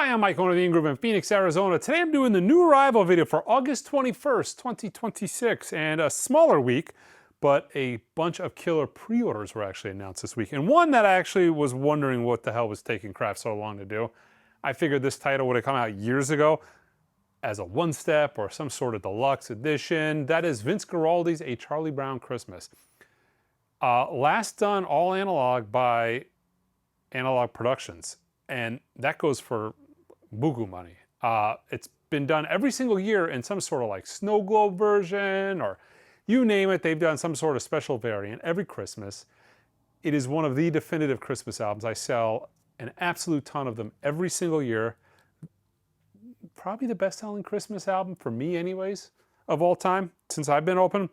Hi, I'm Mike, owner of the In-Groove in Phoenix, Arizona. Today I'm doing the new arrival video for August 21st, 2026, and a smaller week, but a bunch of killer pre-orders were actually announced this week. And one that I actually was wondering what the hell was taking craft so long to do. I figured this title would have come out years ago as a one-step or some sort of deluxe edition. That is Vince Guaraldi's A Charlie Brown Christmas. Last done all analog by Analog Productions. And that goes for buku money. It's been done every single year in some sort of like snow globe version, or you name it, they've done some sort of special variant every Christmas. It is one of the definitive Christmas albums. I sell an absolute ton of them every single year. Probably the best-selling Christmas album, for me anyways, of all time, since I've been open.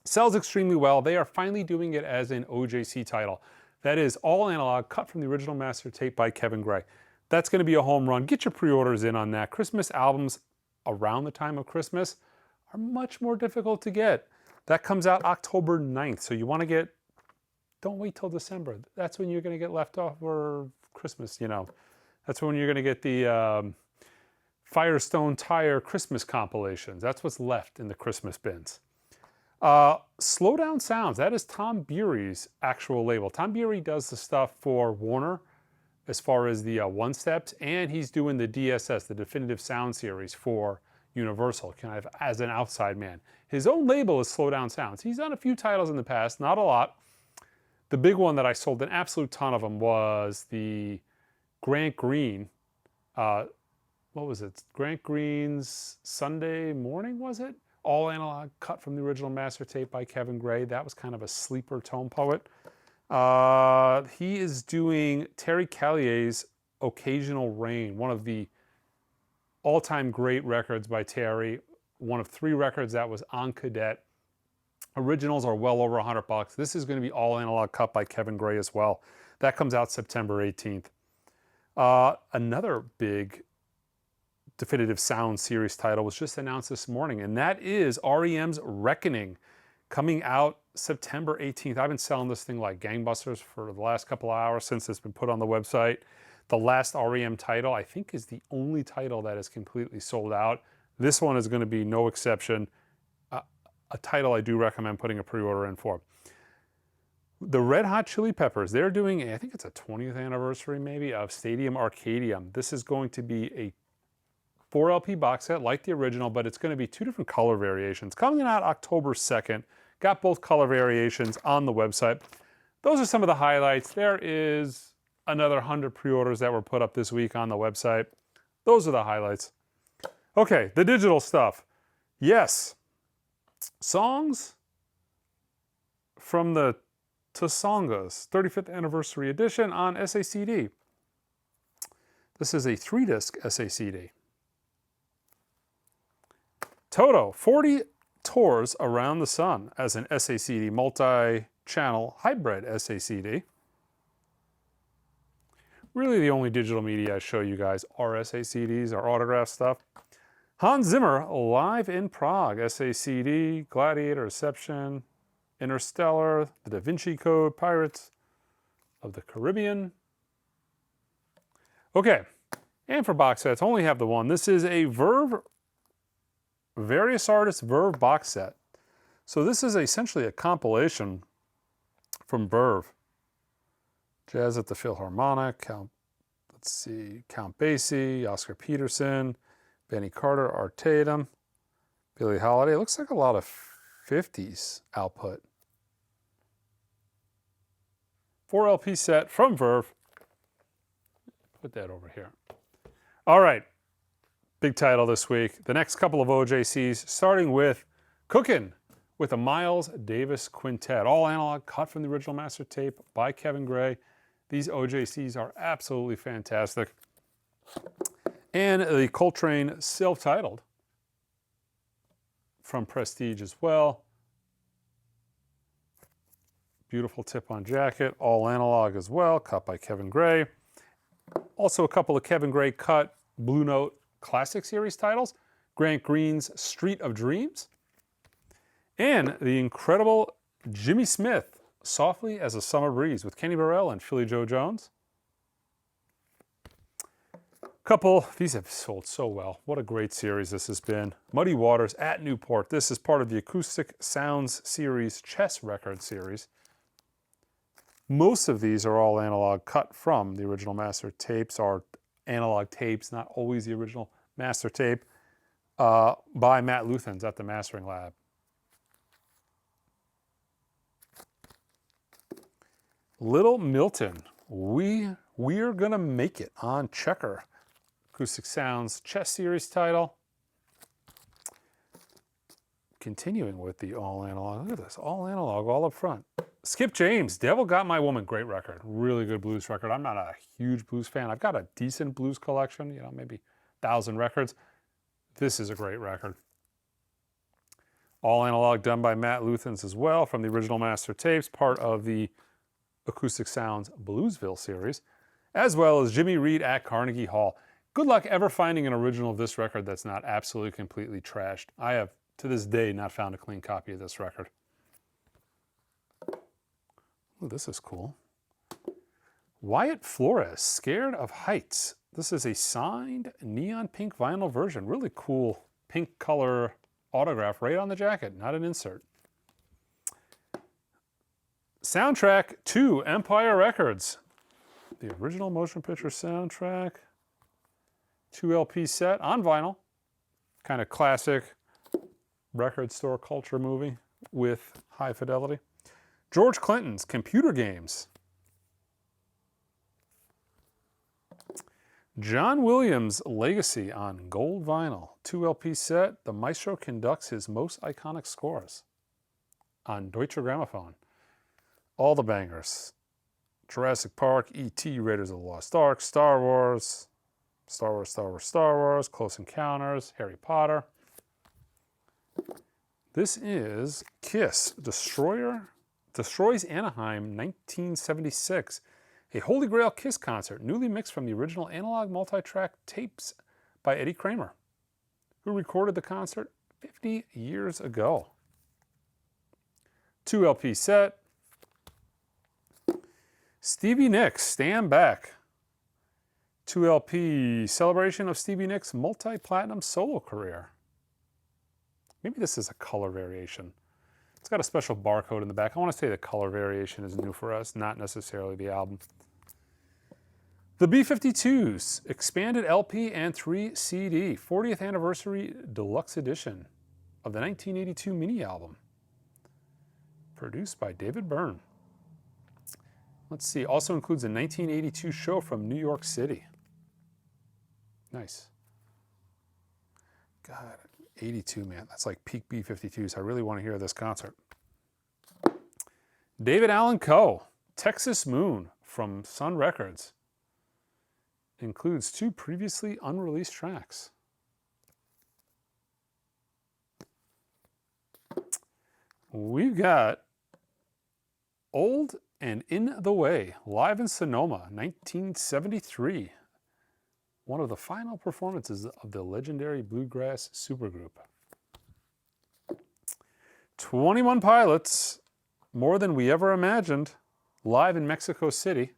Sells extremely well. They are finally doing it as an OJC title. That is all analog, cut from the original master tape by Kevin Gray. That's going to be a home run. Get your pre-orders in on that. Christmas albums around the time of Christmas are much more difficult to get. That comes out October 9th. So you want to get, don't wait till December. That's when you're going to get leftover Christmas, you know. That's when you're going to get the Firestone Tire Christmas compilations. That's what's left in the Christmas bins. Slow Down Sounds, that is Tom Beery's actual label. Tom Beery does the stuff for Warner as far as the one-steps, and he's doing the DSS, the Definitive Sound Series for Universal, kind of as an outside man. His own label is Slow Down Sounds. He's done a few titles in the past, not a lot. The big one that I sold an absolute ton of them was the Grant Green, what was it? Grant Green's Sunday Morning, was it? All analog, cut from the original master tape by Kevin Gray. That was kind of a sleeper tone poet. He is doing Terry Callier's Occasional Rain, one of the all-time great records by Terry. One of 3 records that was on Cadet. Originals are well over $100. This is going to be all analog, cut by Kevin Gray as well. That comes out September 18th. Another big Definitive Sound Series title was just announced this morning, and that is R.E.M's Reckoning, coming out September 18th. I've been selling this thing like gangbusters for the last couple of hours since it's been put on the website. The last R.E.M title, I think, is the only title that is completely sold out. This one is going to be no exception. A title I do recommend putting a pre-order in for. The Red Hot Chili Peppers, they're doing, I think it's a 20th anniversary maybe, of Stadium Arcadium. This is going to be a 4 LP box set like the original, but it's going to be 2 different color variations. Coming out October 2nd. Got both color variations on the website. Those are some of the highlights. There is another 100 pre-orders that were put up this week on the website. Those are the highlights. Okay, the digital stuff. Yes, songs from the Tsongas 35th anniversary edition on SACD. This is a 3-disc SACD. Toto, 40 tours around the sun as an SACD, multi-channel hybrid SACD. Really the only digital media I show you guys are SACDs, or autograph stuff. Hans Zimmer, live in Prague, SACD, Gladiator, Reception, Interstellar, The Da Vinci Code, Pirates of the Caribbean. Okay, and for box sets, only have the one. This is a Verve Various Artists Verve box set. So this is essentially a compilation from Verve. Jazz at the Philharmonic, Count Basie, Oscar Peterson, Benny Carter, Art Tatum, Billie Holiday. It looks like a lot of 50s output. 4 LP set from Verve. Put that over here. All right. Big title this week. The next couple of OJCs, starting with Cookin' with a Miles Davis Quintet. All analog, cut from the original master tape by Kevin Gray. These OJCs are absolutely fantastic. And the Coltrane self-titled from Prestige as well. Beautiful tip-on jacket, all analog as well, cut by Kevin Gray. Also a couple of Kevin Gray cut Blue Note Classic Series titles, Grant Green's Street of Dreams, and the incredible Jimmy Smith, Softly as a Summer Breeze with Kenny Burrell and Philly Joe Jones. Couple, these have sold so well. What a great series this has been. Muddy Waters at Newport. This is part of the Acoustic Sounds series, Chess Record series. Most of these are all analog, cut from the original master tapes, are analog tapes, not always the original master tape, by Matt Luthans at the Mastering Lab. Little Milton, we're gonna make it on Checker. Acoustic Sounds Chess Series title. Continuing with the all analog. Look at this, all analog, all up front. Skip James, Devil Got My Woman, great record. Really good blues record. I'm not a huge blues fan. I've got a decent blues collection, you know, maybe 1,000 records. This is a great record. All analog done by Matt Luthans as well from the original master tapes, part of the Acoustic Sounds Bluesville series, as well as Jimmy Reed at Carnegie Hall. Good luck ever finding an original of this record that's not absolutely completely trashed. I have, to this day, not found a clean copy of this record. Oh, this is cool. Wyatt Flores, Scared of Heights. This is a signed neon pink vinyl version. Really cool pink color autograph right on the jacket, not an insert. Soundtrack to Empire Records. The original motion picture soundtrack. 2 LP set on vinyl. Kind of classic record store culture movie with high fidelity. George Clinton's Computer Games. John Williams' Legacy on gold vinyl. 2 LP set. The maestro conducts his most iconic scores on Deutsche Grammophon. All the bangers. Jurassic Park, E.T., Raiders of the Lost Ark, Star Wars, Close Encounters, Harry Potter. This is Kiss, Destroys Anaheim, 1976. A Holy Grail Kiss concert, newly mixed from the original analog multi-track tapes by Eddie Kramer, who recorded the concert 50 years ago. 2 LP set. Stevie Nicks, Stand Back. 2 LP celebration of Stevie Nicks' multi-platinum solo career. Maybe this is a color variation. It's got a special barcode in the back. I want to say the color variation is new for us, not necessarily the album. The B-52s, expanded LP and 3 CD, 40th anniversary deluxe edition of the 1982 mini album. Produced by David Byrne. Let's see, also includes a 1982 show from New York City. Nice. God, 82, man. That's like peak B-52s. I really want to hear this concert. David Allan Coe, Texas Moon from Sun Records. Includes 2 previously unreleased tracks. We've got Old and In the Way, live in Sonoma, 1973. One of the final performances of the legendary bluegrass supergroup. 21 Pilots, More Than We Ever Imagined, live in Mexico City.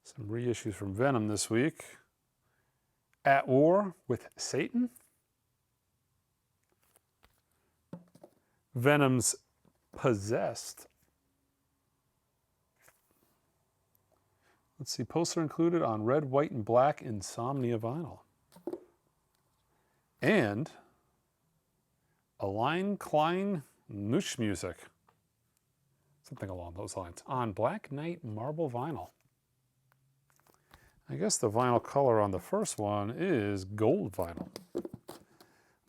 Some reissues from Venom this week. At War with Satan. Venom's Possessed. Let's see, poster included on red, white, and black Insomnia vinyl. And Aline Klein Nush Music. Something along those lines. On Black Knight marble vinyl. I guess the vinyl color on the first one is gold vinyl.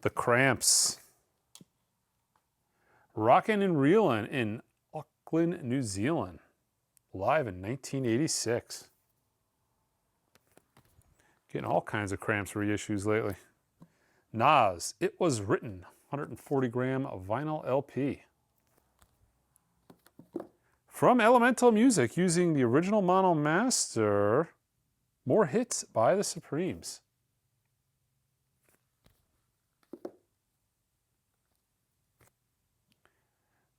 The Cramps. Rockin' and Reelin' in Auckland, New Zealand. Live in 1986. Getting all kinds of Cramps reissues lately. Nas, It Was Written, 140-gram vinyl LP. From Elemental Music, using the original mono master, more hits by the Supremes.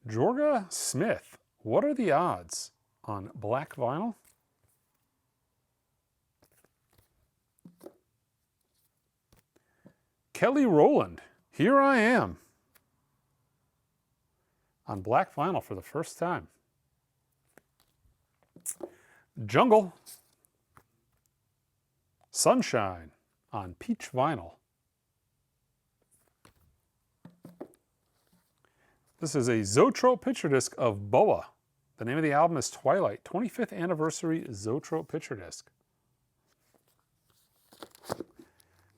Jorga Smith, What Are the Odds? On black vinyl. Kelly Rowland, Here I Am, on black vinyl for the first time. Jungle, Sunshine, on peach vinyl. This is a Zoetrope picture disc of Boa. The name of the album is Twilight, 25th anniversary Zoetrope picture disc.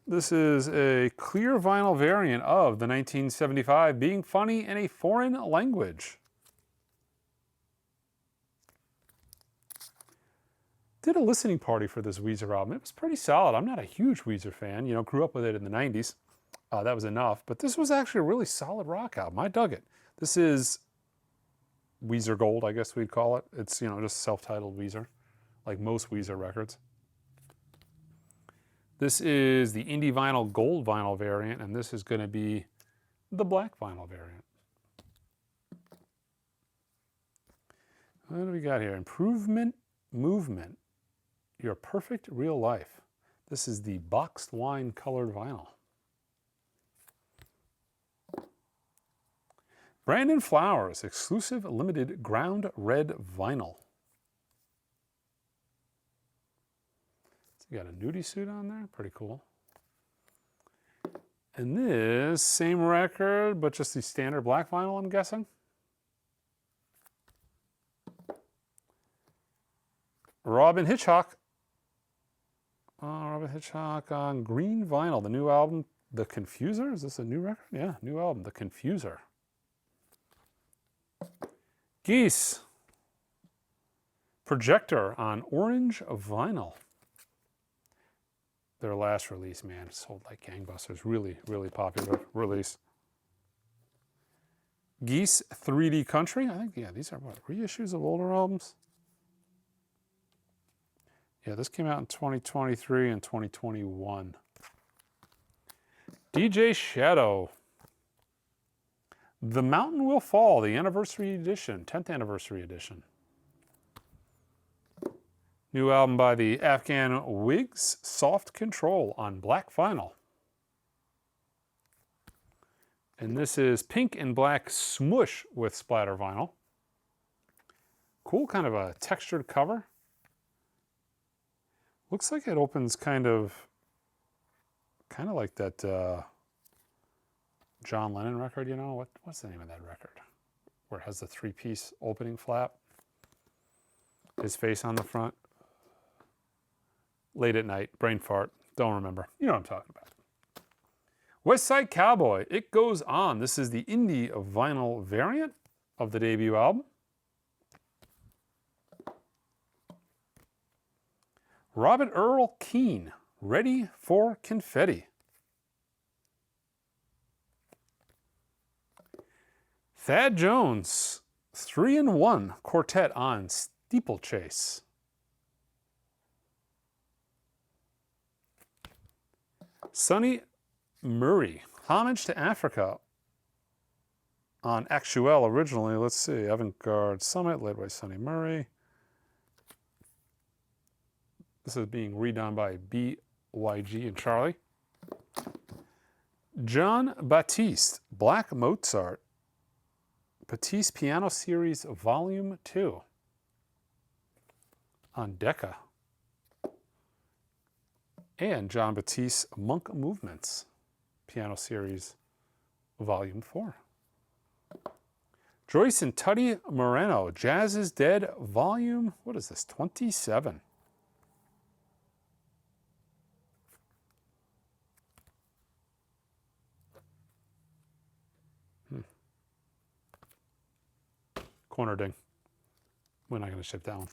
This is a clear vinyl variant of the 1975 Being Funny in a Foreign Language. Did a listening party for this Weezer album. It was pretty solid. I'm not a huge Weezer fan. You know, grew up with it in the 90s. That was enough. But this was actually a really solid rock album. I dug it. This is Weezer Gold, I guess we'd call it. It's, you know, just self-titled Weezer, like most Weezer records. This is the Indie Vinyl Gold vinyl variant, and this is going to be the black vinyl variant. What do we got here? Improvement Movement. Your Perfect Real Life. This is the boxed wine colored vinyl. Brandon Flowers, exclusive limited ground red vinyl. You got a nudie suit on there, pretty cool. And this, same record, but just the standard black vinyl, I'm guessing. Robin Hitchcock. Robin Hitchcock on green vinyl, the new album, The Confuser. Is this a new record? Yeah, new album, The Confuser. Geese. Projector on orange vinyl. Their last release, man, it sold like gangbusters. Really, really popular release. Geese 3D Country. I think, yeah, these are what, reissues of older albums? Yeah, this came out in 2023 and 2021. DJ Shadow. The Mountain Will Fall, the anniversary edition, 10th anniversary edition. New album by the Afghan Wigs, Soft Control, on black vinyl. And this is pink and black Smush with splatter vinyl. Cool, kind of a textured cover. Looks like it opens kind of like that John Lennon record, you know? What's the name of that record? Where it has the three-piece opening flap. His face on the front. Late at Night, brain fart, don't remember. You know what I'm talking about. West Side Cowboy, It Goes On. This is the indie vinyl variant of the debut album. Robert Earl Keen, Ready for Confetti. Thad Jones, 3-in-1 quartet on Steeplechase. Sonny Murray, Homage to Africa on Actuel originally. Let's see, Avant-Garde Summit, led by Sonny Murray. This is being redone by BYG and Charlie. John Batiste, Black Mozart, Batiste Piano Series Volume 2 on Decca. And John Batiste Monk Movements Piano Series Volume 4. Joyce and Tutty Moreno, Jazz is Dead Volume, what is this, 27. Corner ding. We're not going to ship that one.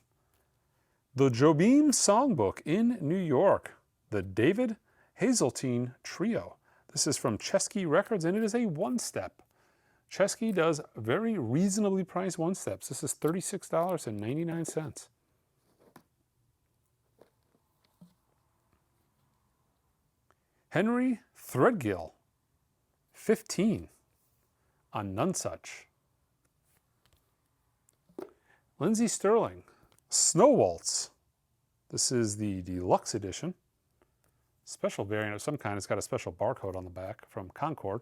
The Jobim Songbook in New York. The David Hazeltine Trio. This is from Chesky Records, and it is a one-step. Chesky does very reasonably priced one-steps. This is $36.99. Henry Threadgill, 15 on Nonesuch. Lindsey Sterling, Snow Waltz. This is the deluxe edition. special variant of some kind. It's got a special barcode on the back from Concord.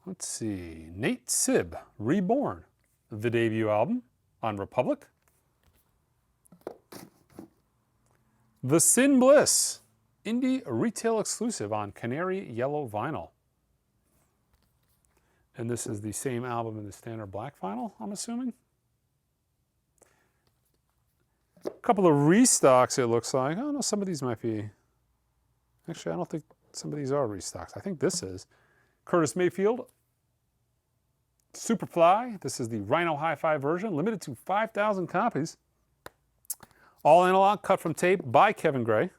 Let's see, Nate Sibb, Reborn, the debut album on Republic. The Sin Bliss, indie retail exclusive on Canary Yellow vinyl. And this is the same album in the standard black vinyl, I'm assuming. A couple of restocks, it looks like. Oh no, some of these might be. Actually, I don't think some of these are restocks. I think this is. Curtis Mayfield, Superfly. This is the Rhino Hi-Fi version, limited to 5,000 copies. All analog, cut from tape by Kevin Gray.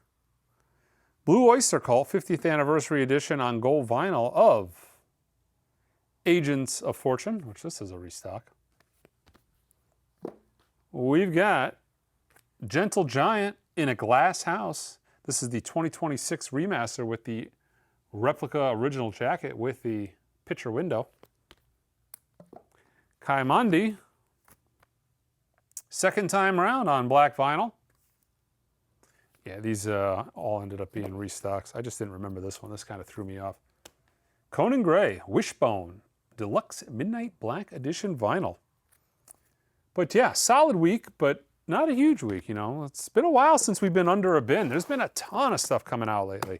Blue Oyster Cult, 50th anniversary edition on gold vinyl of Agents of Fortune, which this is a restock. We've got Gentle Giant in a Glass House. This is the 2026 remaster with the replica original jacket with the picture window. Kaimandi, second time round on black vinyl. Yeah, these all ended up being restocks. I just didn't remember this one. This kind of threw me off. Conan Gray, Wishbone, Deluxe Midnight Black Edition vinyl. But yeah, solid week, but not a huge week, you know. It's been a while since we've been under a bin. There's been a ton of stuff coming out lately,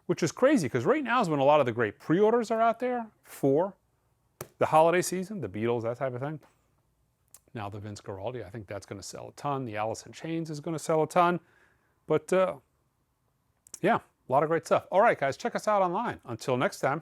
which is crazy because right now is when a lot of the great pre-orders are out there for the holiday season, the Beatles, that type of thing. Now the Vince Guaraldi, I think that's going to sell a ton. The Alice in Chains is going to sell a ton. But yeah, a lot of great stuff. All right, guys, check us out online. Until next time.